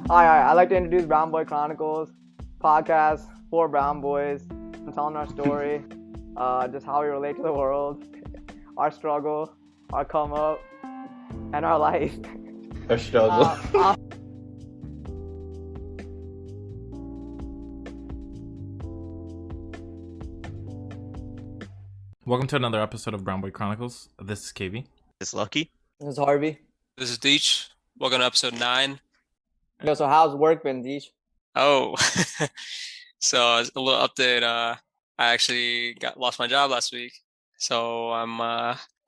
Hi, I'd like to introduce Brown Boy Chronicles podcast for brown boys. I'm telling our story, just how we relate to the world, our struggle, our come up, and our life. Our struggle. Welcome to another episode of Brown Boy Chronicles. This is KV. This is Lucky. This is Harvey. This is Deech. Welcome to episode 9. Yo, so how's work been, Deech? Oh, so a little update. I actually lost my job last week, so I'm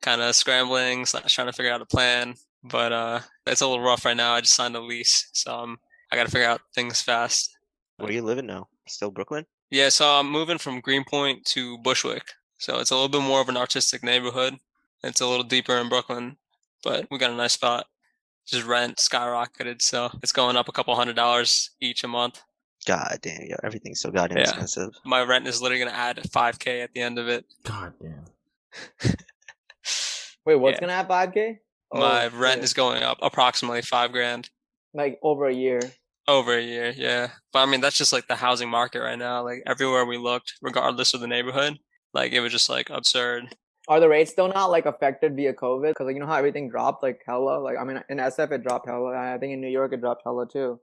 kind of scrambling, trying to figure out a plan. But it's a little rough right now. I just signed a lease, so I got to figure out things fast. Where are you living now? Still Brooklyn? Yeah, so I'm moving from Greenpoint to Bushwick, so it's a little bit more of an artistic neighborhood. It's a little deeper in Brooklyn, but we got a nice spot. Just rent skyrocketed, so it's going up a couple $100 each a month. God damn, yo, everything's so goddamn expensive. My rent is literally gonna add $5K at the end of it. God damn. Wait, what's gonna add 5K? My rent is going up approximately $5,000. Like over a year. Over a year, yeah. But I mean, that's just like the housing market right now. Like everywhere we looked, regardless of the neighborhood, like it was just like absurd. Are the rates still not like affected via COVID? Because like you know how everything dropped like hella. Like I mean, in SF it dropped hella. I think in New York it dropped hella too.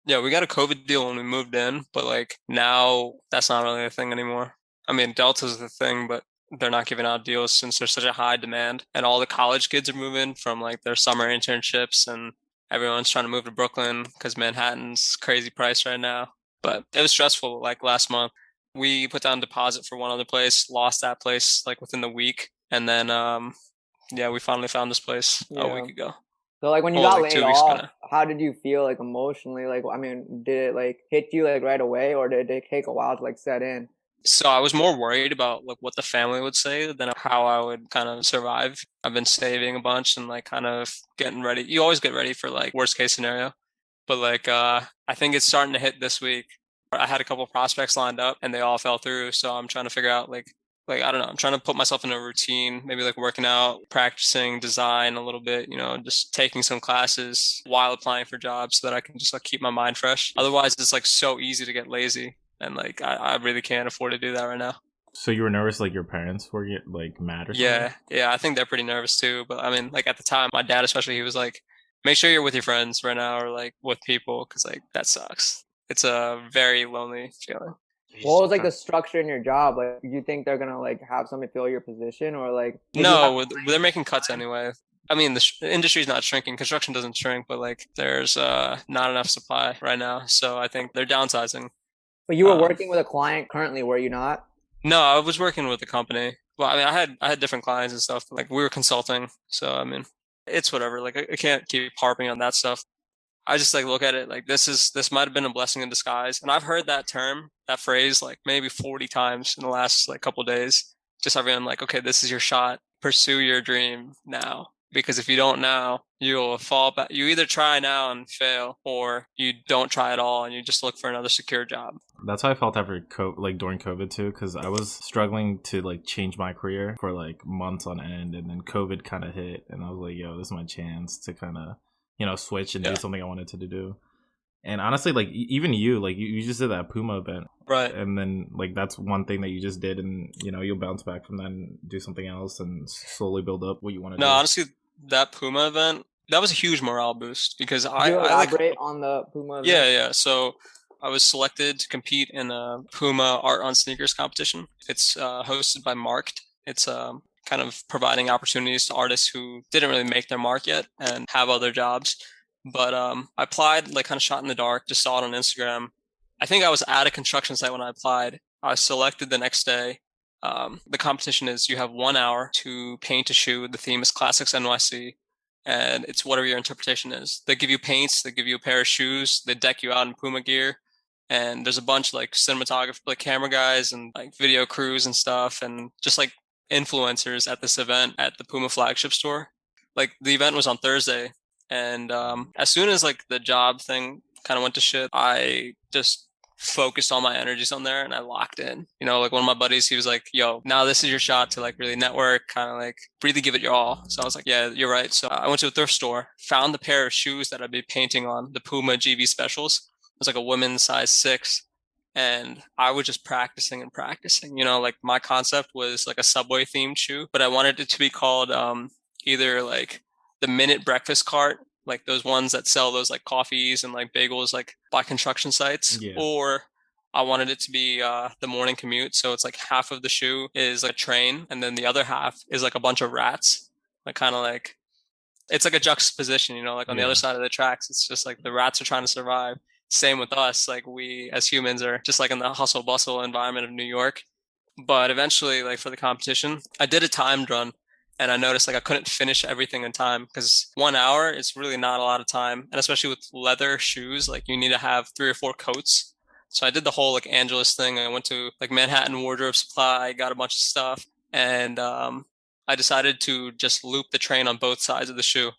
Yeah, we got a COVID deal when we moved in, but like now that's not really a thing anymore. I mean, Delta's the thing, but they're not giving out deals since there's such a high demand, and all the college kids are moving from like their summer internships, and everyone's trying to move to Brooklyn because Manhattan's crazy price right now. But it was stressful. Like last month, we put down deposit for one other place, lost that place like within the week, and then we finally found this place a week ago. So like when you got laid off, how did you feel like emotionally? Like I mean, did it like hit you like right away, or did it take a while to like set in? So I was more worried about like what the family would say than how I would kind of survive. I've been saving a bunch and like kind of getting ready. You always get ready for like worst case scenario, but like I think it's starting to hit this week. I had a couple of prospects lined up and they all fell through. So I'm trying to figure out like I don't know, I'm trying to put myself in a routine, maybe like working out, practicing design a little bit, you know, just taking some classes while applying for jobs so that I can just like keep my mind fresh. Otherwise it's like so easy to get lazy, and like I really can't afford to do that right now. So you were nervous like your parents were like mad or something? Yeah, I think they're pretty nervous too. But I mean, like at the time, my dad especially, he was like, make sure you're with your friends right now or like with people, because like that sucks. It's a very lonely feeling. What was like the structure in your job? Like, do you think they're gonna like have somebody fill your position, or like? No, they're making cuts anyway. I mean, the industry's not shrinking. Construction doesn't shrink, but like there's not enough supply right now. So I think they're downsizing. But you were working with a client currently, were you not? No, I was working with a company. Well, I mean, I had different clients and stuff. Like we were consulting. So I mean, it's whatever. Like I can't keep harping on that stuff. I just like look at it like this might have been a blessing in disguise. And I've heard that phrase like maybe 40 times in the last like couple of days. Just everyone like, okay, this is your shot. Pursue your dream now. Because if you don't now, you'll fall back. You either try now and fail, or you don't try at all and you just look for another secure job. That's how I felt after like during COVID too, because I was struggling to like change my career for like months on end, and then COVID kind of hit, and I was like, yo, this is my chance to kind of, you know, switch and do something I wanted to do. And honestly, like even you just did that Puma event, right? And then like that's one thing that you just did, and you know you'll bounce back from that and do something else and slowly build up what you want to do. No, honestly, that Puma event, that was a huge morale boost because I elaborate on the Puma event? Yeah. So I was selected to compete in a Puma Art on Sneakers competition. It's hosted by Marked. It's kind of providing opportunities to artists who didn't really make their mark yet and have other jobs. But I applied, like kind of shot in the dark, just saw it on Instagram. I think I was at a construction site when I applied. I was selected the next day. The competition is you have 1 hour to paint a shoe. The theme is Classics NYC, and it's whatever your interpretation is. They give you paints, they give you a pair of shoes, they deck you out in Puma gear, and there's a bunch of like cinematography, like camera guys and like video crews and stuff, and just like influencers at this event at the Puma flagship store. Like the event was on Thursday, and as soon as like the job thing kind of went to shit, I just focused all my energies on there and I locked in. You know, like one of my buddies, he was like, yo, now this is your shot to like really network, kind of like really give it your all. So I was like, yeah, you're right. So I went to a thrift store, found the pair of shoes that I'd be painting on, the Puma GB Specials. It was like a women's size 6. And I was just practicing and practicing. You know, like my concept was like a Subway themed shoe, but I wanted it to be called either like the Minute Breakfast Cart, like those ones that sell those like coffees and like bagels like by construction sites, or I wanted it to be the morning commute. So it's like half of the shoe is like a train, and then the other half is like a bunch of rats, like kind of like it's like a juxtaposition, you know, like on the other side of the tracks, it's just like the rats are trying to survive. Same with us, like we as humans are just like in the hustle bustle environment of New York. But eventually, like for the competition, I did a timed run, and I noticed like I couldn't finish everything in time because 1 hour is really not a lot of time, and especially with leather shoes, like you need to have 3 or 4 coats. So I did the whole like Angelus thing. I went to like Manhattan Wardrobe Supply, got a bunch of stuff, and I decided to just loop the train on both sides of the shoe.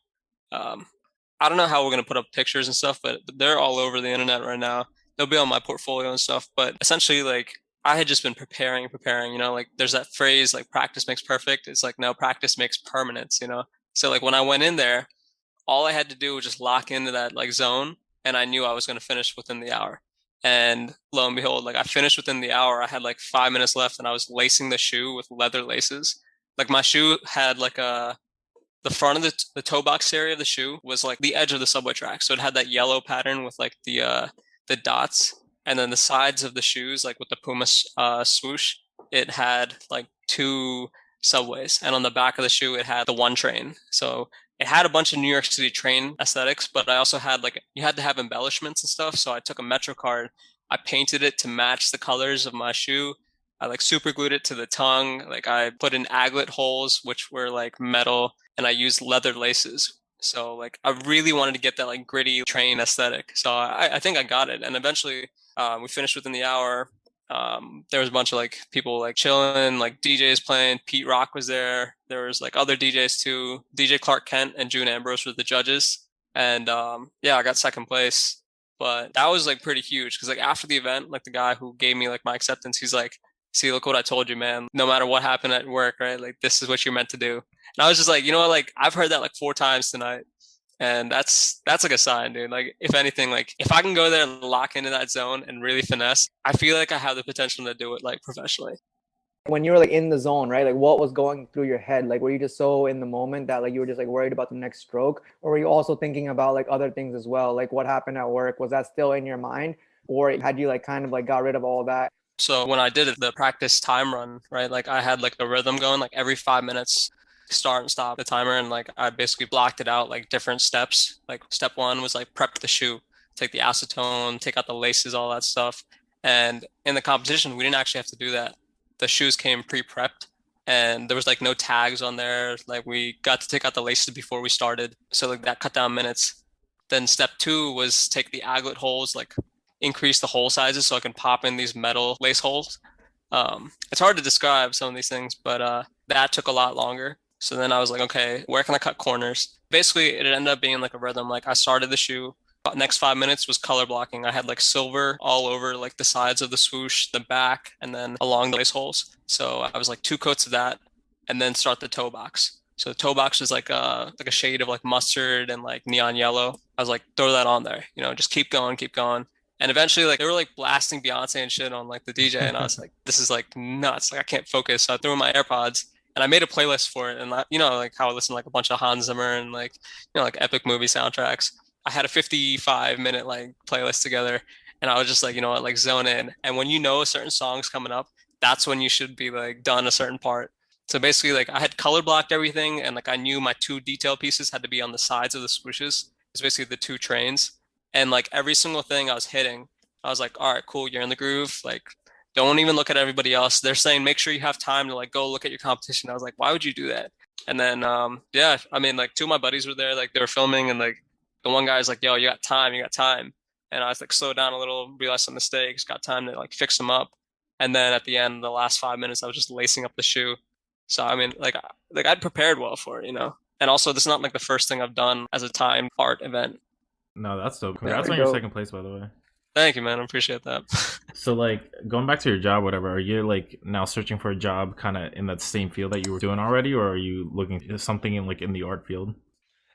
I don't know how we're going to put up pictures and stuff, but they're all over the internet right now. They'll be on my portfolio and stuff. But essentially, like, I had just been preparing, you know, like there's that phrase, like practice makes perfect. It's like, no, practice makes permanence, you know? So like when I went in there, all I had to do was just lock into that like zone, and I knew I was going to finish within the hour. And lo and behold, like I finished within the hour. I had like 5 minutes left, and I was lacing the shoe with leather laces. Like my shoe had like the front of the toe box area of the shoe was like the edge of the subway track. So it had that yellow pattern with like the dots. And then the sides of the shoes, like with the Puma swoosh, it had like 2 subways. And on the back of the shoe, it had the 1 train. So it had a bunch of New York City train aesthetics, but I also had like, you had to have embellishments and stuff. So I took a Metro card, I painted it to match the colors of my shoe. I like super glued it to the tongue. Like I put in aglet holes, which were like metal, and I used leather laces. So like I really wanted to get that like gritty train aesthetic. So I think I got it. And eventually we finished within the hour. There was a bunch of like people like chilling, like DJs playing. Pete Rock was there. There was like other DJs too. DJ Clark Kent and June Ambrose were the judges. And yeah, I got second place. But that was like pretty huge because like after the event, like the guy who gave me like my acceptance, he's like, see, look what I told you, man. No matter what happened at work, right? Like this is what you're meant to do. And I was just like, you know what? Like I've heard that like 4 times tonight. And that's like a sign, dude. Like if anything, like if I can go there and lock into that zone and really finesse, I feel like I have the potential to do it like professionally. When you were like in the zone, right? Like what was going through your head? Like were you just so in the moment that like you were just like worried about the next stroke? Or were you also thinking about like other things as well? Like what happened at work? Was that still in your mind? Or had you like kind of like got rid of all that? So when I did it, the practice time run, right? Like I had like a rhythm going, like every 5 minutes, start and stop the timer. And like I basically blocked it out like different steps. Like step 1 was like prep the shoe, take the acetone, take out the laces, all that stuff. And in the competition, we didn't actually have to do that. The shoes came pre-prepped and there was like no tags on there. Like we got to take out the laces before we started. So like that cut down minutes. Then step 2 was take the aglet holes, like increase the hole sizes so I can pop in these metal lace holes. It's hard to describe some of these things, but that took a lot longer. So then I was like, okay, where can I cut corners? Basically, it ended up being like a rhythm. Like I started the shoe. Next 5 minutes was color blocking. I had like silver all over like the sides of the swoosh, the back, and then along the lace holes. So I was like 2 coats of that, and then start the toe box. So the toe box was like a shade of like mustard and like neon yellow. I was like, throw that on there, you know, just keep going, keep going. And eventually, like, they were like blasting Beyonce and shit on like the DJ, and I was like, this is like nuts. Like, I can't focus. So I threw in my AirPods and I made a playlist for it. And you know, like how I listen to like a bunch of Hans Zimmer and like, you know, like epic movie soundtracks. I had a 55-minute like playlist together, and I was just like, you know what, like zone in. And when you know a certain song's coming up, that's when you should be like done a certain part. So basically, like I had color blocked everything, and like I knew my 2 detail pieces had to be on the sides of the swooshes. It's basically the 2 trains. And like every single thing I was hitting, I was like, all right, cool, you're in the groove. Like, don't even look at everybody else. They're saying, make sure you have time to like go look at your competition. I was like, why would you do that? And then, yeah, I mean, like 2 of my buddies were there, like they were filming, and like the one guy's like, yo, you got time, you got time. And I was like, slowed down a little, realized some mistakes, got time to like fix them up. And then at the end, the last 5 minutes, I was just lacing up the shoe. So, I mean, like I'd prepared well for it, you know? And also, this is not like the first thing I've done as a timed art event. No, that's dope. Congrats on your second place, by the way. Thank you, man. I appreciate that. So like going back to your job, whatever, are you like now searching for a job kind of in that same field that you were doing already, or are you looking for something in like in the art field?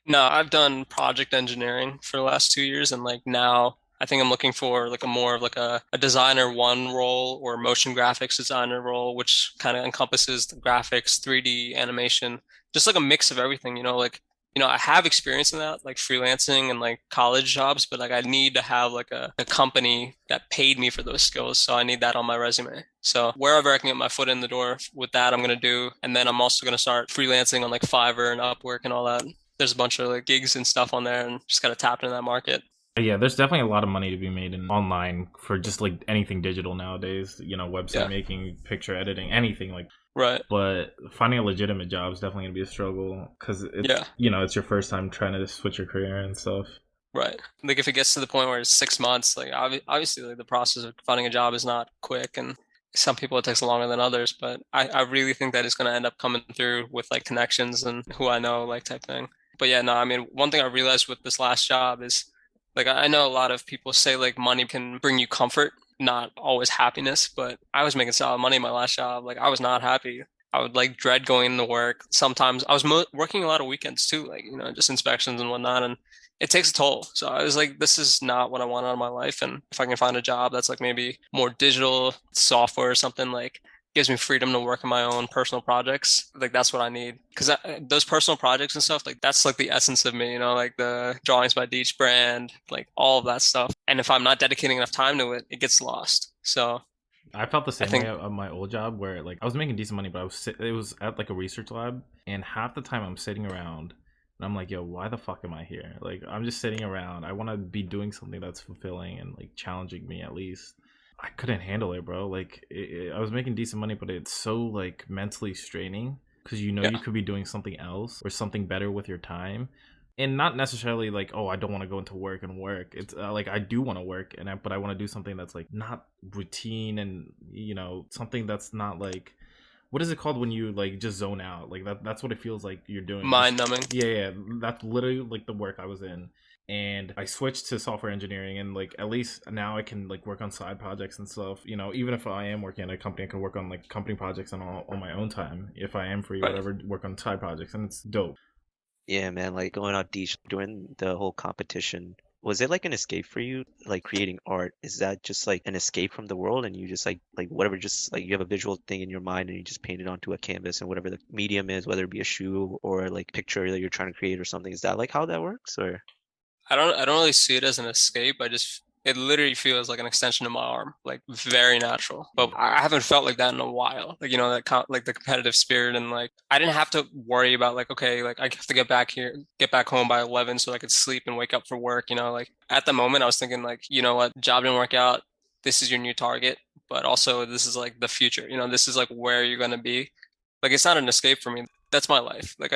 No, I've done project engineering for the last 2 years, and like now I think I'm looking for like a more of like a designer one role or motion graphics designer role, which kind of encompasses the graphics, 3D animation, just like a mix of everything, like I have experience in that, like freelancing and like college jobs, but like I need to have like a company that paid me for those skills. So I need that on my resume. So wherever I can get my foot in the door with that, I'm gonna do. And then I'm also gonna start freelancing on like Fiverr and Upwork and all that. There's a bunch of like gigs and stuff on there, and just gotta tap into that market. Yeah, there's definitely a lot of money to be made in online for just like anything digital nowadays. Website Yeah, making, picture editing, anything like. right. But finding a legitimate job is definitely gonna be a struggle because Yeah, it's your first time trying to switch your career and stuff. right. Like if it gets to the point where it's 6 months, like obviously like the process of finding a job is not quick, and some people it takes longer than others. But I really think that it's gonna end up coming through with like connections and who I know, like type thing. But yeah, no, I mean, one thing I realized with this last job is like I know a lot of people say like money can bring you comfort, not always happiness, but I was making solid money in my last job. Like I was not happy. I would like dread going into work. Sometimes I was working a lot of weekends too, like, just inspections and whatnot. And it takes a toll. So I was like, this is not what I want out of my life. And if I can find a job that's like maybe more digital software or something, like gives me freedom to work on my own personal projects, like that's what I need. Because those personal projects and stuff, like that's like the essence of me, like the drawings by Deech brand, like all of that stuff. And if I'm not dedicating enough time to it, it gets lost. So I felt the I same way think, on my old job where like I was making decent money, but it was at like a research lab, and half the time I'm sitting around and I'm like, yo, why the fuck am I here? Like I'm just sitting around. I want to be doing something that's fulfilling and like challenging me at least. I couldn't handle it, bro. Like I was making decent money, but it's so like mentally straining because yeah, you could be doing something else or something better with your time, and not necessarily like, oh, I don't want to go into work and work. It's like I do want to work, but I want to do something that's like not routine, and something that's not like, what is it called when you like just zone out? Like that's what it feels like you're doing. Just mind numbing. yeah, that's literally like the work I was in. And I switched to software engineering, and like at least now I can like work on side projects and stuff. Even if I am working at a company, I can work on like company projects and all on my own time. If I am free, Right. whatever, work on side projects, and it's dope. Yeah, man, like going out beach during the whole competition, was it like an escape for you? Like creating art, is that just like an escape from the world and you just like whatever, just like you have a visual thing in your mind and you just paint it onto a canvas and whatever the medium is, whether it be a shoe or like picture that you're trying to create or something. Is that like how that works? Or I don't really see it as an escape. It literally feels like an extension of my arm, like very natural. But I haven't felt like that in a while. Like, like the competitive spirit, and like I didn't have to worry about like, okay, like I have to get back home by 11 so I could sleep and wake up for work, like at the moment I was thinking like, you know what, job didn't work out. This is your new target, but also this is like the future. This is like where you're going to be. Like it's not an escape for me. That's my life. Like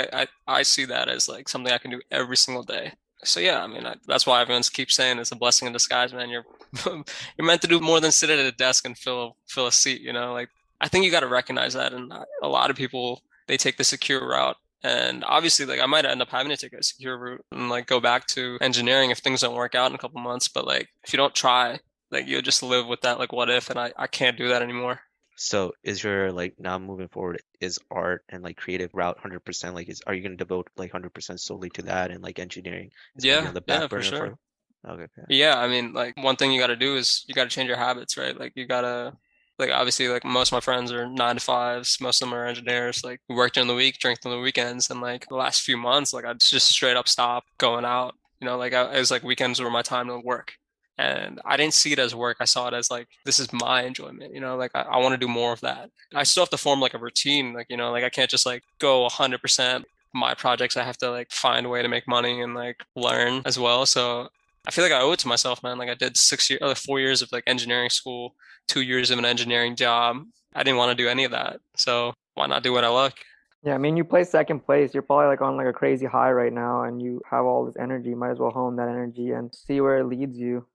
I see that as like something I can do every single day. So yeah, I mean that's why everyone keeps saying it's a blessing in disguise, man. You're you're meant to do more than sit at a desk and fill a seat. Like I think you got to recognize that, and a lot of people they take the secure route, and obviously like I might end up having to take a secure route and like go back to engineering if things don't work out in a couple months. But like if you don't try, like you'll just live with that like what if, and I can't do that anymore. so is your like now moving forward, is art and like creative route 100% like are you going to devote like 100% solely to that and like engineering is going to be Yeah, on the back yeah, for burner sure. for okay, okay. Yeah, I mean, like one thing you got to do is you got to change your habits, right? Like you got to, like obviously, like most of my friends are 9 to 5s. Most of them are engineers. Like we work during the week, drink on the weekends, and like the last few months, like I just straight up stopped going out. Like it was like weekends were my time to work, and I didn't see it as work. I saw it as like this is my enjoyment. Like I want to do more of that. I still have to form like a routine. Like like I can't just like go 100%. My projects, I have to like find a way to make money and like learn as well. So I feel like I owe it to myself, man. Like I did 6 years, 4 years of like engineering school, 2 years of an engineering job. I didn't want to do any of that. So why not do what I like? Yeah, I mean, you play second place. You're probably like on like a crazy high right now, and you have all this energy. You might as well hone that energy and see where it leads you.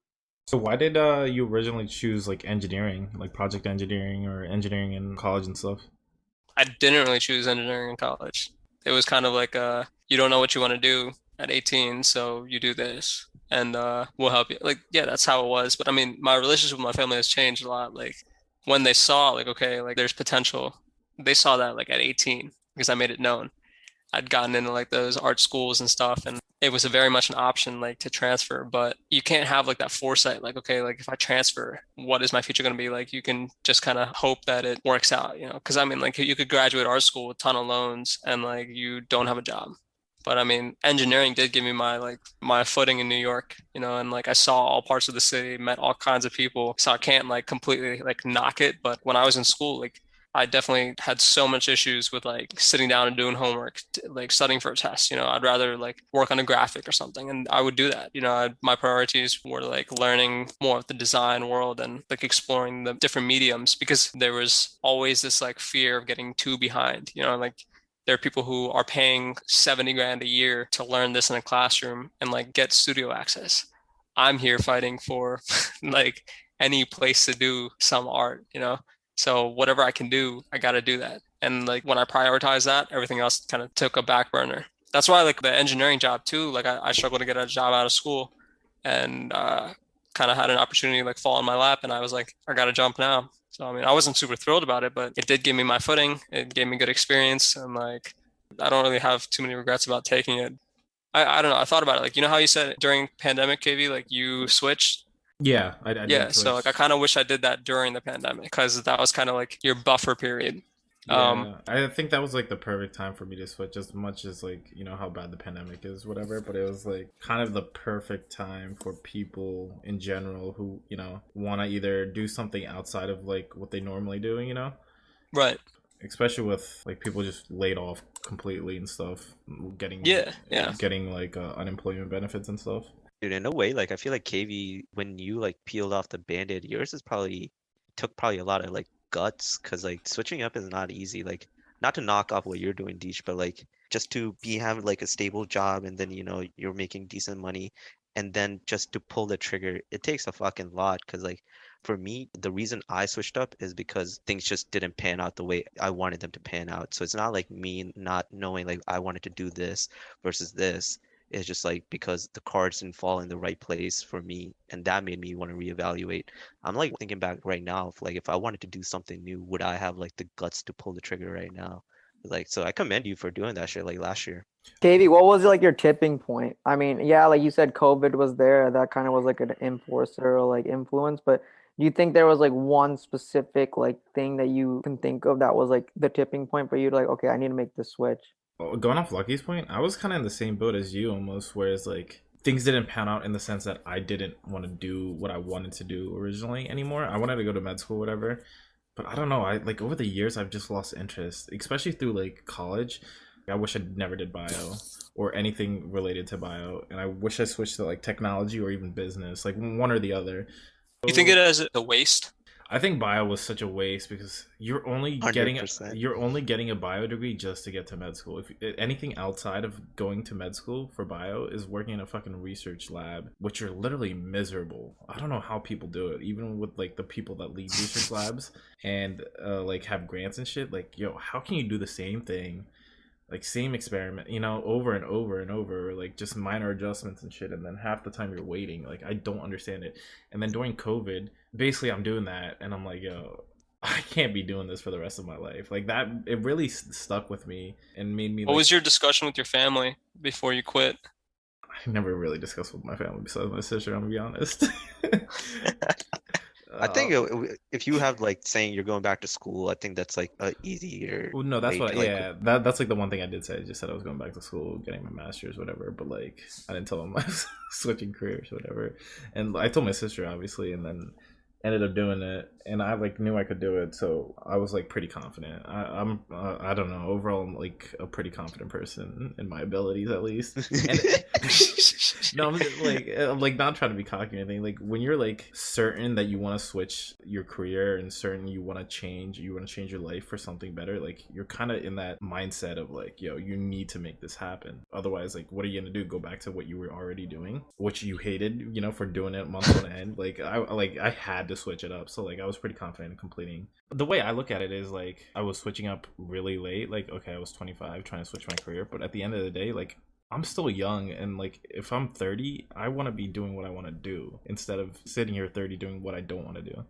So why did you originally choose like engineering, like project engineering or engineering in college and stuff? I didn't really choose engineering in college. It was kind of like you don't know what you want to do at 18, so you do this. and we'll help you. Like, yeah, that's how it was. But I mean, my relationship with my family has changed a lot. Like when they saw like, okay, like there's potential, they saw that like at 18 because I made it known. I'd gotten into like those art schools and stuff, and it was a very much an option like to transfer, but you can't have like that foresight, like, okay, like if I transfer, what is my future going to be like? You can just kind of hope that it works out, you know? Because I mean, like you could graduate art school with a ton of loans and like you don't have a job. But I mean, engineering did give me my footing in New York, you know, and like I saw all parts of the city, met all kinds of people. So I can't like completely like knock it. But when I was in school, like I definitely had so much issues with like sitting down and doing homework, like studying for a test. You know, I'd rather like work on a graphic or something, and I would do that. You know, my priorities were like learning more of the design world and like exploring the different mediums because there was always this like fear of getting too behind. You know, like there are people who are paying 70 grand a year to learn this in a classroom and like get studio access. I'm here fighting for like any place to do some art, you know? So whatever I can do, I got to do that. And like when I prioritize that, everything else kind of took a back burner. That's why like the engineering job too, like I struggled to get a job out of school and kind of had an opportunity like fall in my lap and I was like, I got to jump now. So I mean, I wasn't super thrilled about it, but it did give me my footing. It gave me good experience and like I don't really have too many regrets about taking it. I don't know. I thought about it. Like, you know how you said during pandemic, KV, like you switched? Yeah, I Yeah. did So like I switch. kind of wish I did that during the pandemic because that was kind of like your buffer period. Um, Yeah, I think that was like the perfect time for me to switch, as much as like, how bad the pandemic is, whatever. But it was like kind of the perfect time for people in general who, want to either do something outside of like what they normally do. right. Especially with like people just laid off completely and stuff, getting Yeah. Yeah. getting like unemployment benefits and stuff. Dude, in a way, like I feel like KV, when you like peeled off the band-aid, yours is probably took probably a lot of like guts, because like switching up is not easy. Like, not to knock off what you're doing, Deej, but like just to be having like a stable job, and then you're making decent money, and then just to pull the trigger, it takes a fucking lot. Because like for me, the reason I switched up is because things just didn't pan out the way I wanted them to pan out. So it's not like me not knowing like I wanted to do this versus this. It's just like because the cards didn't fall in the right place for me, and that made me want to reevaluate. I'm like thinking back right now, if I wanted to do something new, would I have like the guts to pull the trigger right now? Like, so I commend you for doing that shit like last year. Katie, what was like your tipping point? I mean, yeah, like you said, COVID was there. That kind of was like an enforcer or like influence. But do you think there was like one specific like thing that you can think of that was like the tipping point for you to like, okay, I need to make this switch? Going off Lucky's point, I was kind of in the same boat as you almost, whereas like things didn't pan out in the sense that I didn't want to do what I wanted to do originally anymore. I wanted to go to med school, whatever. But I don't know. I like over the years I've just lost interest, especially through like college. I wish I never did bio or anything related to bio, and I wish I switched to like technology or even business, like one or the other. You think So it as a waste? I think bio was such a waste because 100%. you're only getting a bio degree just to get to med school. If anything outside of going to med school for bio is working in a fucking research lab, which are literally miserable. I don't know how people do it, even with like the people that lead research labs and like have grants and shit. Like, yo, how can you do the same thing? Like same experiment, over and over and over, like just minor adjustments and shit, and then half the time you're waiting. Like I don't understand it. And then during COVID, basically I'm doing that, and I'm like, yo, I can't be doing this for the rest of my life. Like that, it really stuck with me and made me What like. was your discussion with your family before you quit? I never really discussed with my family besides my sister. I'm gonna be honest. I think uh, if you have like saying you're going back to school, I think that's like a easier well, no, that's way what. to like. Yeah, that's like the one thing I did say. I just said I was going back to school, getting my master's, whatever. But like, I didn't tell them I was switching careers, whatever. And I told my sister, obviously, and then ended up doing it, and I like knew I could do it, so I was like pretty confident. I'm I don't know, overall I'm like a pretty confident person in my abilities, at least. And no, I'm like not trying to be cocky or anything. Like when you're like certain that you want to switch your career and certain you want to change your life for something better, like you're kind of in that mindset of like, yo, you need to make this happen. Otherwise, like, what are you gonna do? Go back to what you were already doing, which you hated, for doing it months on end. I had to switch it up. So like I was pretty confident in completing. The way I look at it is like I was switching up really late. Like, okay, I was 25 trying to switch my career, but at the end of the day, like I'm still young, and like if I'm 30, I want to be doing what I want to do instead of sitting here 30 doing what I don't want to do.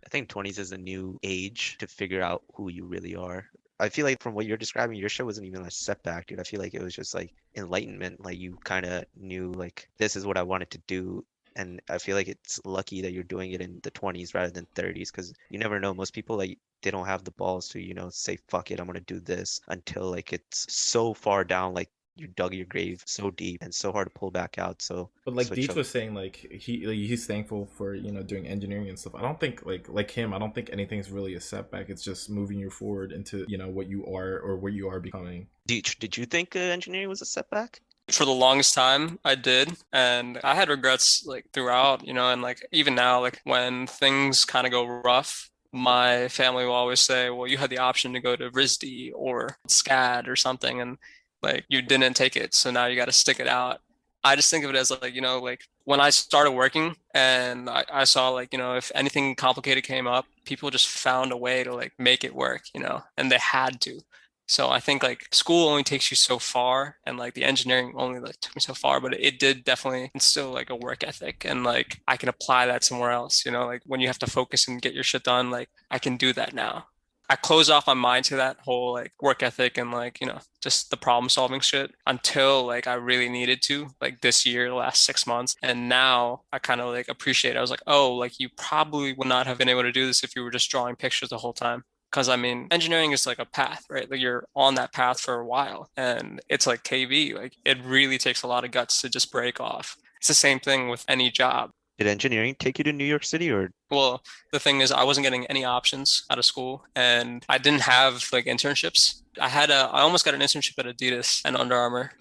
I think 20s is a new age to figure out who you really are. I feel like from what you're describing, your show wasn't even a setback, dude. I feel like it was just like enlightenment. Like you kind of knew like this is what I wanted to do. And I feel like it's lucky that you're doing it in the 20s rather than 30s because you never know. Most people like they don't have the balls to, say fuck it, I'm gonna do this until like it's so far down, like you dug your grave so deep and so hard to pull back out. So But like switch Deech up. was saying, like he's thankful for doing engineering and stuff. I don't think like him. I don't think anything's really a setback. It's just moving you forward into what you are or what you are becoming. Did you think engineering was a setback? For the longest time, I did, and I had regrets like throughout, and like even now, like when things kind of go rough, my family will always say, "Well, you had the option to go to RISD or SCAD or something, and like you didn't take it, so now you got to stick it out." I just think of it as like, like when I started working and I saw like, if anything complicated came up, people just found a way to like make it work, and they had to. So I think like school only takes you so far, and like the engineering only like took me so far, but it did definitely instill like a work ethic, and like I can apply that somewhere else, like when you have to focus and get your shit done, like I can do that now. I closed off my mind to that whole like work ethic and like, just the problem solving shit until like I really needed to, like this year, the last 6 months. And now I kind of like appreciate it. I was like, oh, like you probably would not have been able to do this if you were just drawing pictures the whole time. Because I mean, engineering is like a path, right? Like you're on that path for a while, and it's like KV. Like it really takes a lot of guts to just break off. It's the same thing with any job. Did engineering take you to New York City or Well, the thing is, I wasn't getting any options out of school, and I didn't have like internships. I almost got an internship at Adidas and Under Armour.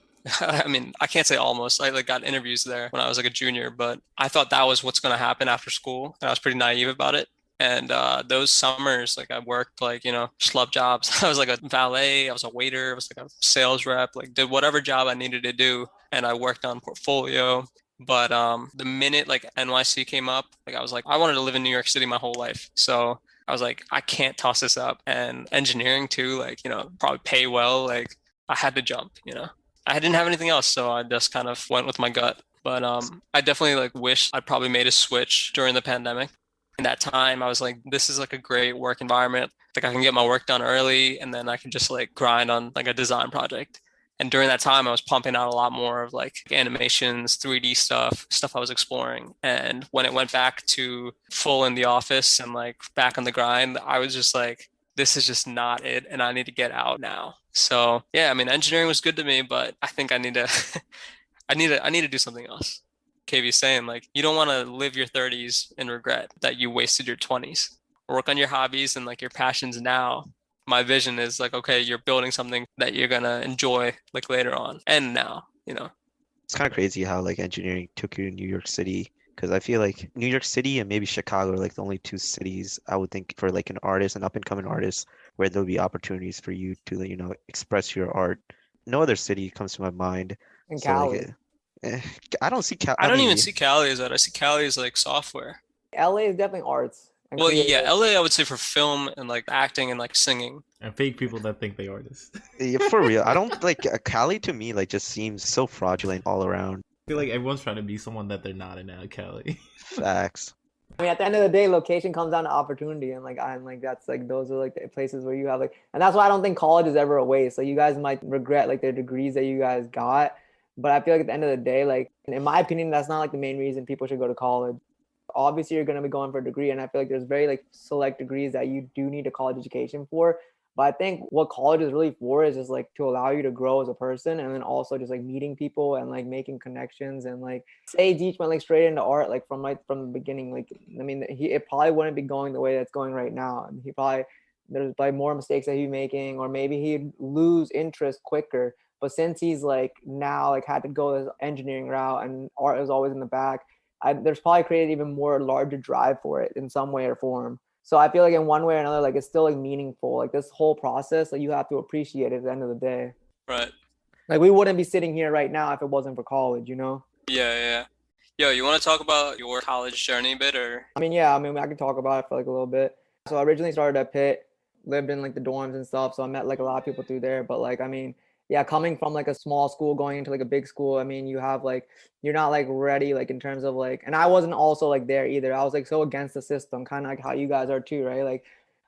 I mean, I can't say almost. I like got interviews there when I was like a junior, but I thought that was what's going to happen after school, and I was pretty naive about it. And those summers, like I worked like, schlub jobs. I was like a valet, I was a waiter, I was like a sales rep, like did whatever job I needed to do. And I worked on portfolio. But the minute like NYC came up, like I was like, I wanted to live in New York City my whole life. So I was like, I can't toss this up. And engineering too, like, probably pay well. Like I had to jump. I didn't have anything else. So I just kind of went with my gut. But I definitely like wish I'd probably made a switch during the pandemic. In that time, I was like, this is like a great work environment. Like I can get my work done early and then I can just like grind on like a design project. And during that time, I was pumping out a lot more of like animations, 3D stuff I was exploring. And when it went back to full in the office and like back on the grind, I was just like, this is just not it. And I need to get out now. So yeah, I mean, engineering was good to me, but I think I need to, I need to do something else. KV saying like you don't want to live your 30s in regret that you wasted your 20s. Work on your hobbies and like your passions now. My vision is like, okay, you're building something that you're gonna enjoy like later on and now. it's kind of crazy how like engineering took you to New York City because I feel like New York City and maybe Chicago are like the only two cities I would think for like an artist, an up and coming artist, where there'll be opportunities for you to, express your art. No other city comes to my mind. In So like, Cali. I don't see Cal. I I don't even mean, see Cali as that. I see Cali as like software. LA is definitely arts and Well, yeah, creative. LA I would say for film and like acting and like singing. And fake people that think they artists. yeah, for real. I don't like Cali to me like just seems so fraudulent all around. I feel like everyone's trying to be someone that they're not in Cali. Facts. I mean, at the end of the day, location comes down to opportunity, and like I'm like that's like those are like the places where you have like, and that's why I don't think college is ever a waste. So you guys might regret like the degrees that you guys got, but I feel like at the end of the day, like in my opinion, that's not like the main reason people should go to college. Obviously, you're going to be going for a degree, and I feel like there's very like select degrees that you do need a college education for. But I think what college is really for is just like to allow you to grow as a person, and then also just like meeting people and like making connections. And like say Deech went like straight into art like from the beginning. Like I mean, it probably wouldn't be going the way that's going right now. And there's probably more mistakes that he'd be making, or maybe he'd lose interest quicker. But since he's like now like had to go this engineering route and art is always in the back, there's probably created even more larger drive for it in some way or form. So I feel like in one way or another, like it's still like meaningful. Like this whole process, like you have to appreciate it at the end of the day. Right. Like we wouldn't be sitting here right now if it wasn't for college. Yeah. Yo, you want to talk about your college journey a bit or? I mean, yeah, I mean, I can talk about it for like a little bit. So I originally started at Pitt, lived in like the dorms and stuff. So I met like a lot of people through there. But like, I mean, yeah, coming from like a small school going into like a big school, I mean, you have like, you're not like ready, like in terms of like, and I wasn't also like there either. I was like so against the system, kind of like how you guys are too, right? Like,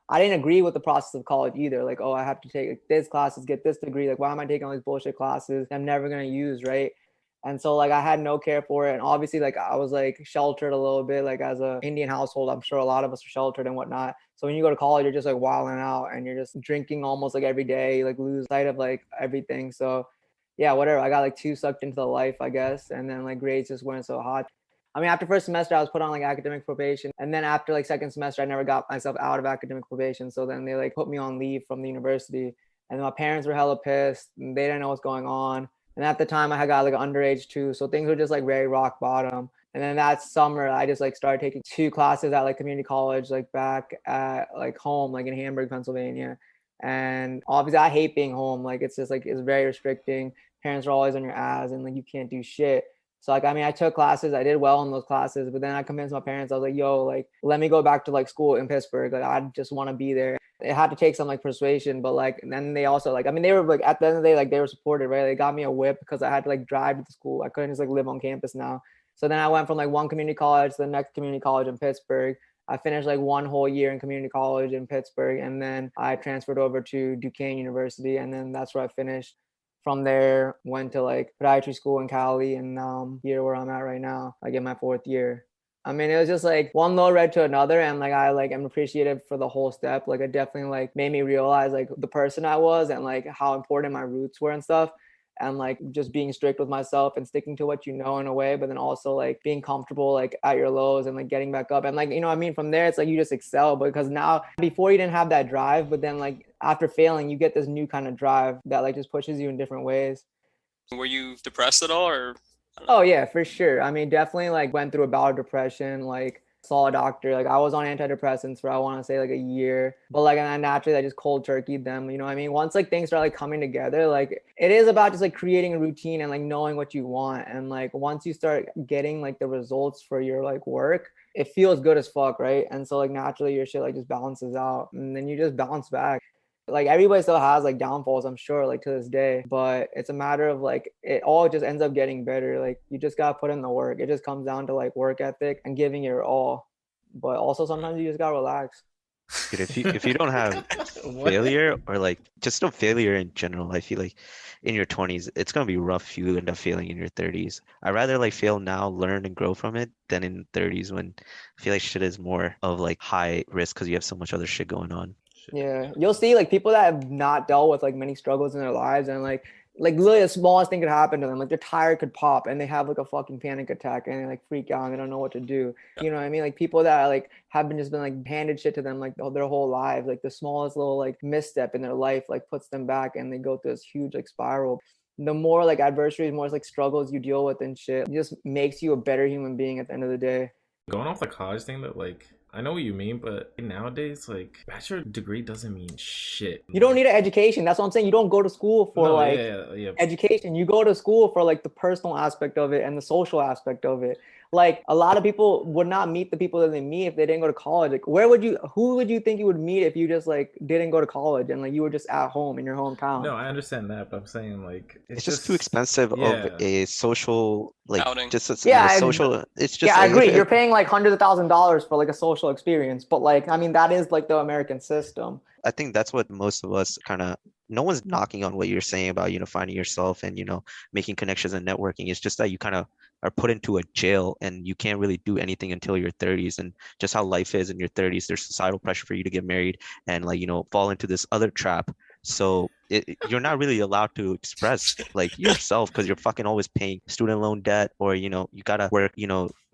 I didn't agree with the process of college either. Like, oh, I have to take like, this classes, get this degree. Like, why am I taking all these bullshit classes I'm never gonna use, right? And so like I had no care for it. And obviously like I was like sheltered a little bit, like as a Indian household, I'm sure a lot of us are sheltered and whatnot. So when you go to college, you're just like wilding out and you're just drinking almost like every day, you, like lose sight of like everything. So yeah, whatever. I got like too sucked into the life, I guess. And then like grades just weren't so hot. I mean, after first semester, I was put on like academic probation. And then after like second semester, I never got myself out of academic probation. So then they like put me on leave from the university. And my parents were hella pissed. And they didn't know what's going on. And at the time I had got like underage too. So things were just like very rock bottom. And then that summer I just like started taking 2 classes at like community college, like back at like home, like in Hamburg, Pennsylvania. And obviously I hate being home. Like it's just like, it's very restricting. Parents are always on your ass and like you can't do shit. So like, I mean, I took classes, I did well in those classes, but then I convinced my parents, I was like, yo, like, let me go back to like school in Pittsburgh. Like, I just want to be there. It had to take some like persuasion, but like, and then they also like, I mean, they were like, at the end of the day, like they were supported, right? They got me a whip because I had to like drive to the school. I couldn't just like live on campus now. So then I went from like one community college to the next community college in Pittsburgh. I finished like one whole year in community college in Pittsburgh. And then I transferred over to Duquesne University. And then that's where I finished. From there, went to like podiatry school in Cali, and now here where I'm at right now, like in my 4th year. I mean, it was just like one low red to another, and like I like am appreciative for the whole step. Like it definitely like made me realize like the person I was and like how important my roots were and stuff. And like just being strict with myself and sticking to what you know in a way, but then also like being comfortable like at your lows and like getting back up. And like, you know what I mean? From there, it's like you just excel because now before you didn't have that drive, but then like after failing, you get this new kind of drive that like just pushes you in different ways. Were you depressed at all, or? Oh yeah, for sure. I mean, definitely like went through a bout of depression, like saw a doctor. Like I was on antidepressants for I want to say like a year. But like and then naturally I just cold turkeyed them. You know what I mean? Once like things start like coming together, like it is about just like creating a routine and like knowing what you want. And like once you start getting like the results for your like work, it feels good as fuck, right? And so like naturally your shit like just balances out and then you just bounce back. Like everybody still has like downfalls, I'm sure, like to this day, but it's a matter of like it all just ends up getting better. Like you just gotta put in the work. It just comes down to like work ethic and giving your all. But also sometimes you just gotta relax. Dude, if you don't have What? failure or like just no failure in general, I feel like in your 20s it's gonna be rough if you end up failing in your 30s. I'd rather like fail now, learn and grow from it than in 30s when I feel like shit is more of like high risk because you have so much other shit going on. Yeah, you'll see like people that have not dealt with like many struggles in their lives and like literally the smallest thing could happen to them. Like their tire could pop and they have like a fucking panic attack and they like freak out and they don't know what to do. You know what I mean? Like people that like have been just been like handed shit to them like their whole lives. Like the smallest little like misstep in their life like puts them back and they go through this huge like spiral. The more like adversities, more like struggles you deal with and shit, it just makes you a better human being at the end of the day. Going off the college thing, that like I know what you mean, but nowadays like bachelor degree doesn't mean shit. You don't need an education. That's what I'm saying. You don't go to school for education. You go to school for like the personal aspect of it and the social aspect of it. Like a lot of people would not meet the people that they meet if they didn't go to college. Like who would you think you would meet if you just like didn't go to college and like you were just at home in your hometown? No, I understand that, but I'm saying like It's just too expensive of a social like Outing. just a, Yeah, a social. It's just Yeah, I like, agree. You're paying like hundreds of $1,000s for like a social experience, but like I mean that is like the American system. I think that's what most of us kind of, no one's knocking on what you're saying about, finding yourself and, making connections and networking. It's just that you kind of are put into a jail and you can't really do anything until your 30s, and just how life is in your 30s. There's societal pressure for you to get married and like, fall into this other trap. So you're not really allowed to express like yourself because you're fucking always paying student loan debt or, you gotta work,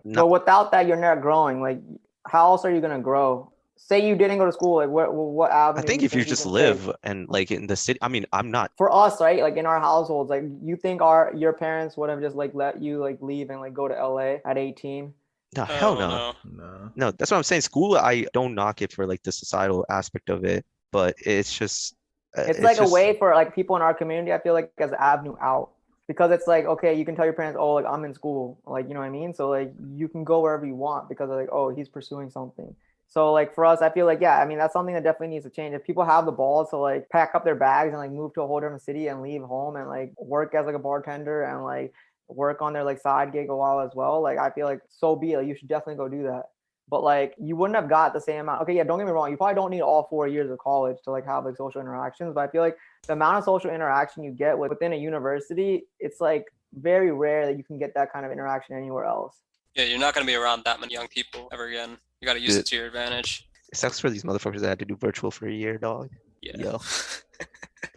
But without that, you're not growing. Like, how else are you gonna grow? Say you didn't go to school. Like, what avenue? I think if you just live and like in the city, I mean, I'm not. For us, right? Like in our households, like you think your parents would have just like let you like leave and like go to LA at 18? No, hell no. No. No, that's what I'm saying. School, I don't knock it for like the societal aspect of it, but it's just. It's like a way for like people in our community, I feel like, as an avenue out. Because it's like, okay, you can tell your parents, oh, like I'm in school, like, you know what I mean? So like you can go wherever you want because like, oh, he's pursuing something. So like for us, I feel like, yeah, I mean, that's something that definitely needs to change. If people have the balls to like pack up their bags and like move to a whole different city and leave home and like work as like a bartender and like work on their like side gig a while as well, like I feel like so be it. Like, you should definitely go do that. But like you wouldn't have got the same amount. Okay, yeah, don't get me wrong. You probably don't need all 4 years of college to like have like social interactions. But I feel like the amount of social interaction you get within a university, it's like very rare that you can get that kind of interaction anywhere else. Yeah, you're not going to be around that many young people ever again. You got to use it to your advantage. It sucks for these motherfuckers that had to do virtual for a year, dog. Yeah. Yo.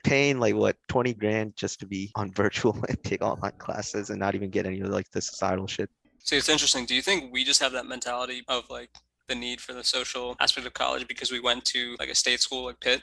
Paying like what, 20 grand just to be on virtual and take online classes and not even get any of like the societal shit. See, it's interesting. Do you think we just have that mentality of like the need for the social aspect of college because we went to like a state school like Pitt?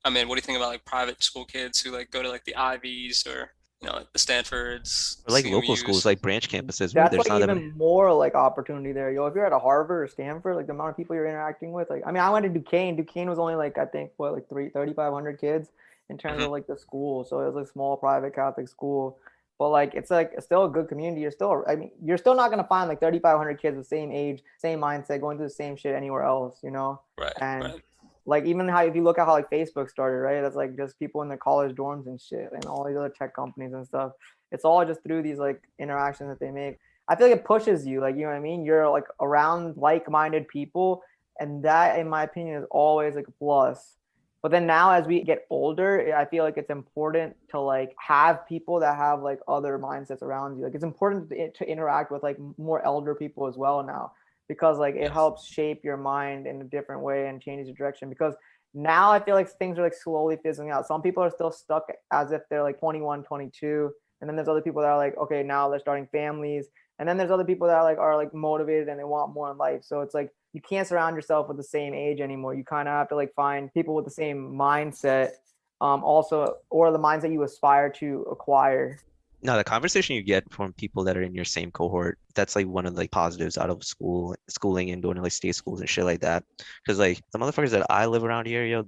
I mean, what do you think about like private school kids who like go to like the Ivies or like the Stanfords, Or like local CMUs? schools, like branch campuses where That's there's like not that many. even more like opportunity there. Yo, if you're at a Harvard or Stanford, like the amount of people you're interacting with, like I mean, I went to Duquesne. Duquesne was only like I think what like 3,500 kids in terms of like the school. So it was a small private Catholic school. But like it's like it's still a good community. You're still I mean, you're still not gonna find like 3,500 kids the same age, same mindset, going through the same shit anywhere else, you know? Right, And right. like even how if you look at how like Facebook started, right? That's like just people in their college dorms and shit and all these other tech companies and stuff. It's all just through these like interactions that they make. I feel like it pushes you, like you know what I mean? You're like around like-minded people, and that, in my opinion, is always like a plus. But then now as we get older, I feel like it's important to like have people that have like other mindsets around you. Like it's important to interact with like more elder people as well now because like it Yes. helps shape your mind in a different way and changes your direction because now I feel like things are like slowly fizzling out. Some people are still stuck as if they're like 21, 22. And then there's other people that are like, okay, now they're starting families. And then there's other people that are like motivated and they want more in life. So it's like you can't surround yourself with the same age anymore. You kind of have to like find people with the same mindset, also, or the mindset you aspire to acquire. No, the conversation you get from people that are in your same cohort, that's like one of the like, positives out of schooling and going to like state schools and shit like that. Because like the motherfuckers that I live around here,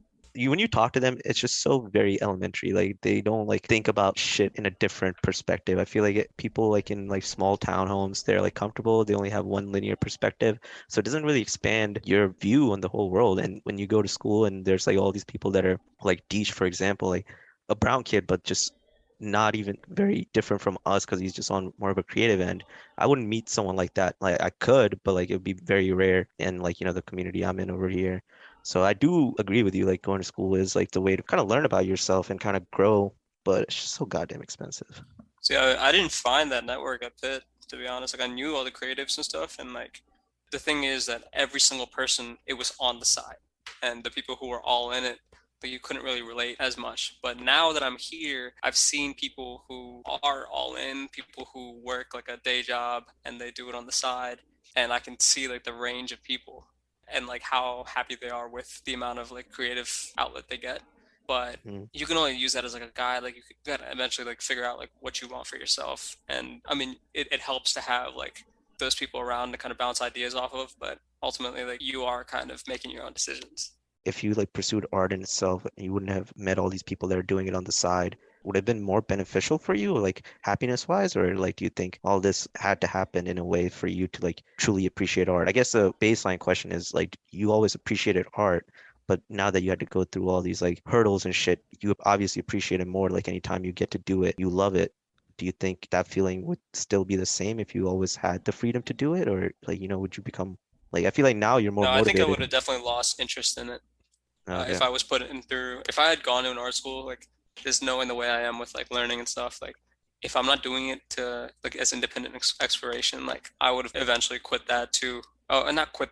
when you talk to them, it's just so very elementary. Like they don't like think about shit in a different perspective. I feel like people like in like small townhomes, they're like comfortable. They only have one linear perspective, so it doesn't really expand your view on the whole world. And when you go to school and there's like all these people that are like Deej, for example, like a brown kid, but just not even very different from us because he's just on more of a creative end. I wouldn't meet someone like that. Like I could, but like it would be very rare in like, the community I'm in over here. So I do agree with you, like going to school is like the way to kind of learn about yourself and kind of grow, but it's just so goddamn expensive. See, I didn't find that network at Pitt, to be honest. Like I knew all the creatives and stuff, and like the thing is that every single person, it was on the side, and the people who were all in it, but you couldn't really relate as much. But now that I'm here, I've seen people who are all in, people who work like a day job and they do it on the side, and I can see like the range of people and like how happy they are with the amount of like creative outlet they get. But you can only use that as like a guide. Like you gotta eventually like figure out like what you want for yourself. And I mean, it helps to have like those people around to kind of bounce ideas off of, but ultimately like you are kind of making your own decisions. If you like pursued art in itself, you wouldn't have met all these people that are doing it on the side. Would it have been more beneficial for you, like happiness wise, or like do you think all this had to happen in a way for you to like truly appreciate art? I guess the baseline question is like you always appreciated art, but now that you had to go through all these like hurdles and shit, you obviously appreciate it more. Like anytime you get to do it, you love it. Do you think that feeling would still be the same if you always had the freedom to do it, or like would you become like I feel like now you're more No, I think I would motivated. have definitely lost interest in it Okay. if I was put in through. If I had gone to an art school, like there's no in the way I am with like learning and stuff. Like if I'm not doing it to like as independent exploration, like I would have eventually quit that too. Oh, and not quit,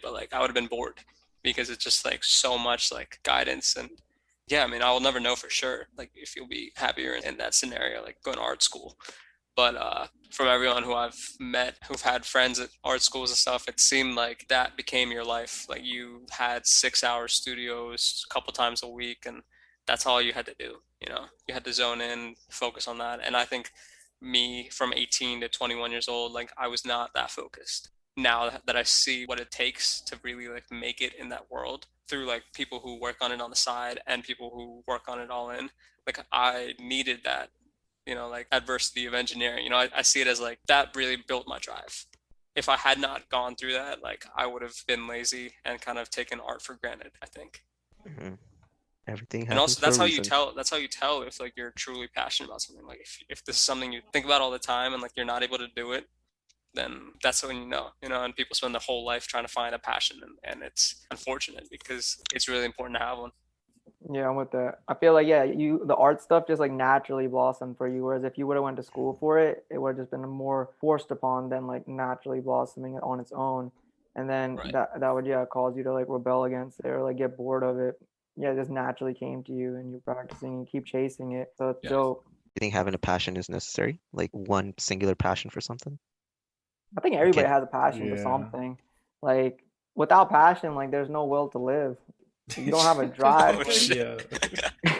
but like I would have been bored because it's just like so much like guidance and yeah. I mean, I will never know for sure. Like if you'll be happier in that scenario, like going to art school. But from everyone who I've met who've had friends at art schools and stuff, it seemed like that became your life. Like you had 6 hour studios a couple times a week, and that's all you had to do. You had to zone in, focus on that. And I think me from 18 to 21 years old, like I was not that focused. Now that I see what it takes to really like make it in that world through like people who work on it on the side and people who work on it all in, like I needed that like adversity of engineering. I see it as like that really built my drive. if I had not gone through that, like I would have been lazy and kind of taken art for granted, I think. Hmm. Everything And happens also for a that's how you reason. tell if like you're truly passionate about something. Like if this is something you think about all the time and like you're not able to do it, then that's when you know, and people spend their whole life trying to find a passion, and it's unfortunate because it's really important to have one. Yeah, I'm with that. I feel like yeah, the art stuff just like naturally blossomed for you, whereas if you would have went to school for it, it would have just been more forced upon than like naturally blossoming it on its own. And then Right. that would cause you to like rebel against it or like get bored of it. Yeah, it just naturally came to you and you're practicing and keep chasing it. So it's Yeah. dope. You think having a passion is necessary? Like one singular passion for something? I think Like everybody it, has a passion for Yeah. something. Like without passion, like there's no will to live. If you don't have a drive, Oh like shit. Yeah.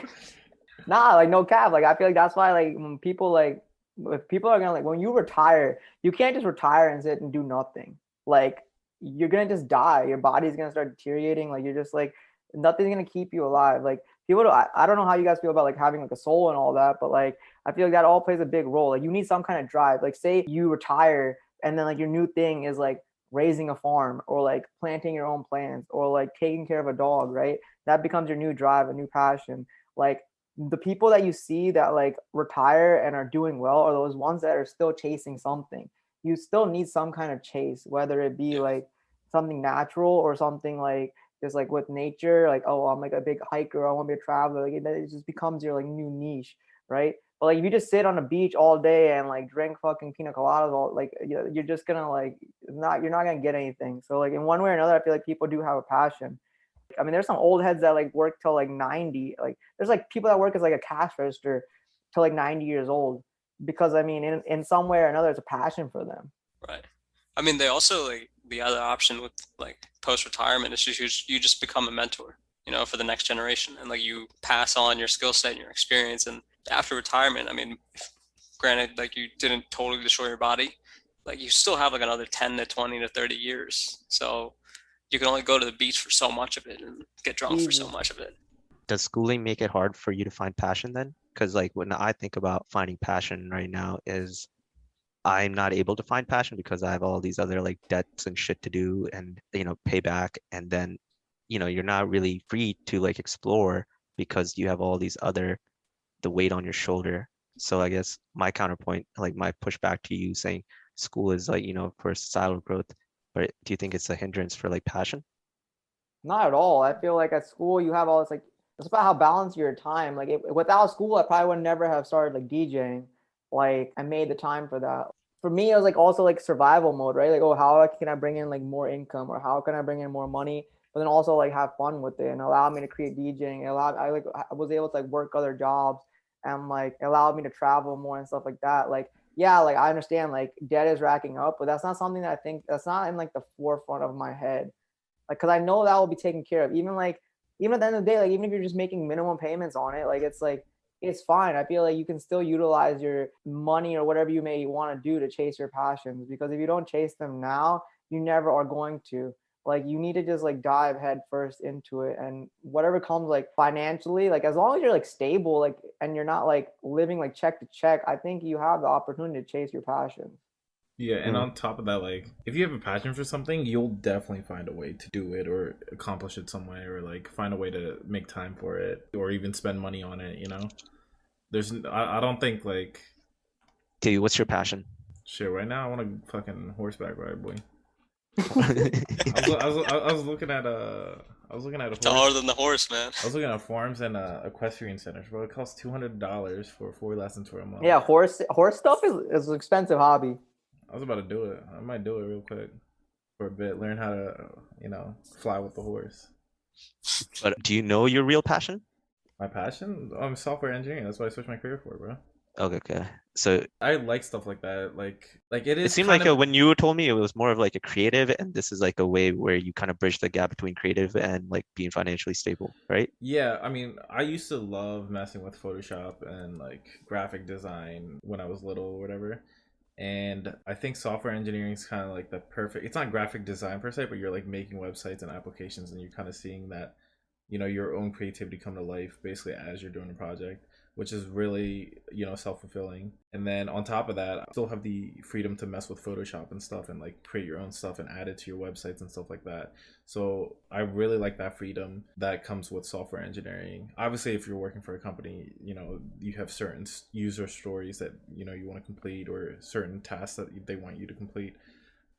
nah, like no cap. Like I feel like that's why like when people like if people are gonna like when you retire, you can't just retire and sit and do nothing. Like you're gonna just die. Your body's gonna start deteriorating. Like you're just like nothing's gonna keep you alive. Like people don't, I don't know how you guys feel about like having like a soul and all that, but like I feel like that all plays a big role. Like you need some kind of drive. Like say you retire and then like your new thing is like raising a farm or like planting your own plants or like taking care of a dog, right? That becomes your new drive, a new passion. Like the people that you see that like retire and are doing well are those ones that are still chasing something. You still need some kind of chase, whether it be Yeah. like something natural or something like just like with nature, like oh I'm like a big hiker, I want to be a traveler. Like it just becomes your like new niche, right? But like if you just sit on the beach all day and like drink fucking pina coladas, all like you're just gonna like not you're not gonna get anything. So like in one way or another, I feel like people do have a passion. I mean, there's some old heads that like work till like 90. Like there's like people that work as like a cash register till like 90 years old because I mean, in some way or another, it's a passion for them. Right. I mean, they also like the other option with like post retirement is you just become a mentor, you know, for the next generation, and like you pass on your skill set and your experience. And after retirement, I mean, granted, like you didn't totally destroy your body, like you still have like another 10 to 20 to 30 years. So you can only go to the beach for so much of it and get drunk for so Easy. much of it. does schooling make it hard for you to find passion then? Because like when I think about finding passion right now is I'm not able to find passion because I have all these other like debts and shit to do and pay back, and then you're not really free to like explore because you have all these other the weight on your shoulder. So I guess my counterpoint, like my pushback to you saying school is like, for societal growth, but do you think it's a hindrance for like passion? Not at all. I feel like at school you have all this like it's about how balance your time. Like without school, I probably would never have started like DJing. Like I made the time for that. For me, it was like also like survival mode, right? Like, oh, how can I bring in like more income or how can I bring in more money? But then also like have fun with it and allow me to create DJing. I was able to like work other jobs and like it allowed me to travel more and stuff like that. Like yeah, like I understand like debt is racking up, but that's not something that I think that's not in like the forefront of my head like because I know that will be taken care of. Even at the end of the day, like even if you're just making minimum payments on it, like it's fine. I feel like you can still utilize your money or whatever you may want to do to chase your passions because if you don't chase them now, you never are going to. Like you need to just like dive head first into it and whatever comes like financially, like as long as you're like stable, like and you're not like living like check to check, I think you have the opportunity to chase your passions. Yeah, and Mm. on top of that, like if you have a passion for something, you'll definitely find a way to do it or accomplish it some way or like find a way to make time for it or even spend money on it, you know? I don't think like Dude, what's your passion? shit right now I want to fucking horseback ride, boy. I was looking at a Taller horse. than the horse, man. I was looking at farms and equestrian centers, bro. It costs $200 for 4 lessons for a month. Yeah, horse stuff is an expensive hobby. I was about to do it. I might do it real quick for a bit. Learn how to, fly with the horse. But do you know your real passion? My passion? I'm software engineering. That's what I switched my career for, bro. Okay. So I like stuff like that. Like it it is seemed kind like of when you told me it was more of like a creative, and this is like a way where you kind of bridge the gap between creative and like being financially stable, right? yeah. I mean, I used to love messing with Photoshop and like graphic design when I was little or whatever. And I think software engineering is kind of like the perfect. It's not graphic design per se, but you're like making websites and applications, and you're kind of seeing that, your own creativity come to life basically as you're doing a project, which is really, self-fulfilling. And then on top of that, I still have the freedom to mess with Photoshop and stuff and like create your own stuff and add it to your websites and stuff like that. So I really like that freedom that comes with software engineering. Obviously, if you're working for a company, you have certain user stories that, you want to complete, or certain tasks that they want you to complete.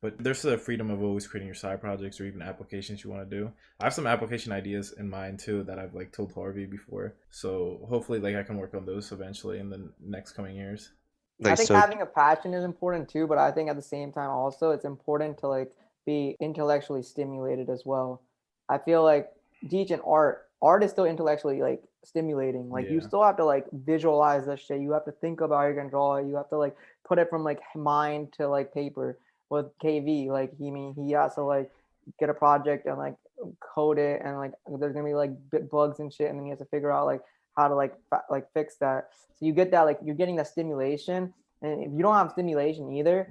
But there's the freedom of always creating your side projects or even applications you want to do. I have some application ideas in mind too that I've like told Harvey before. So hopefully like I can work on those eventually in the next coming years. I think having a passion is important too, but I think at the same time also it's important to like be intellectually stimulated as well. I feel like teaching art is still intellectually like stimulating. Like you still have to like visualize this shit. You have to think about how you're gonna draw it. You have to like put it from like mind to like paper. With KV, like he has to like get a project and like code it, and like there's gonna be like bugs and shit, and then he has to figure out like how to like fix that. So you get that, like you're getting that stimulation, and if you don't have stimulation either,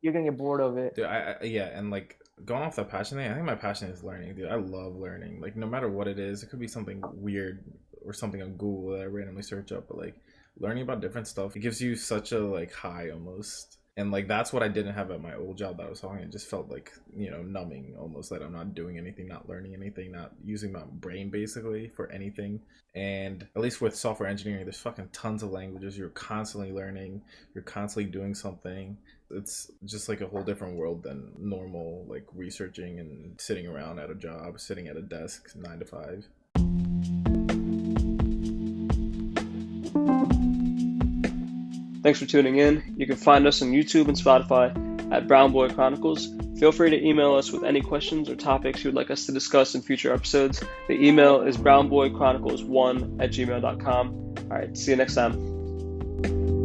you're gonna get bored of it. Dude, and like going off that passion thing, I think my passion is learning, dude. I love learning. Like no matter what it is, it could be something weird or something on Google that I randomly search up, but like learning about different stuff, it gives you such a like high almost. And like that's what I didn't have at my old job that I was talking. It just felt like, numbing almost, that I'm not doing anything, not learning anything, not using my brain basically for anything. And at least with software engineering, there's fucking tons of languages. You're constantly learning. You're constantly doing something. It's just like a whole different world than normal, like researching and sitting around at a job, sitting at a desk 9 to 5. Thanks for tuning in. You can find us on YouTube and Spotify at Brown Boy Chronicles. Feel free to email us with any questions or topics you would like us to discuss in future episodes. The email is brownboychronicles1@gmail.com. All right, see you next time.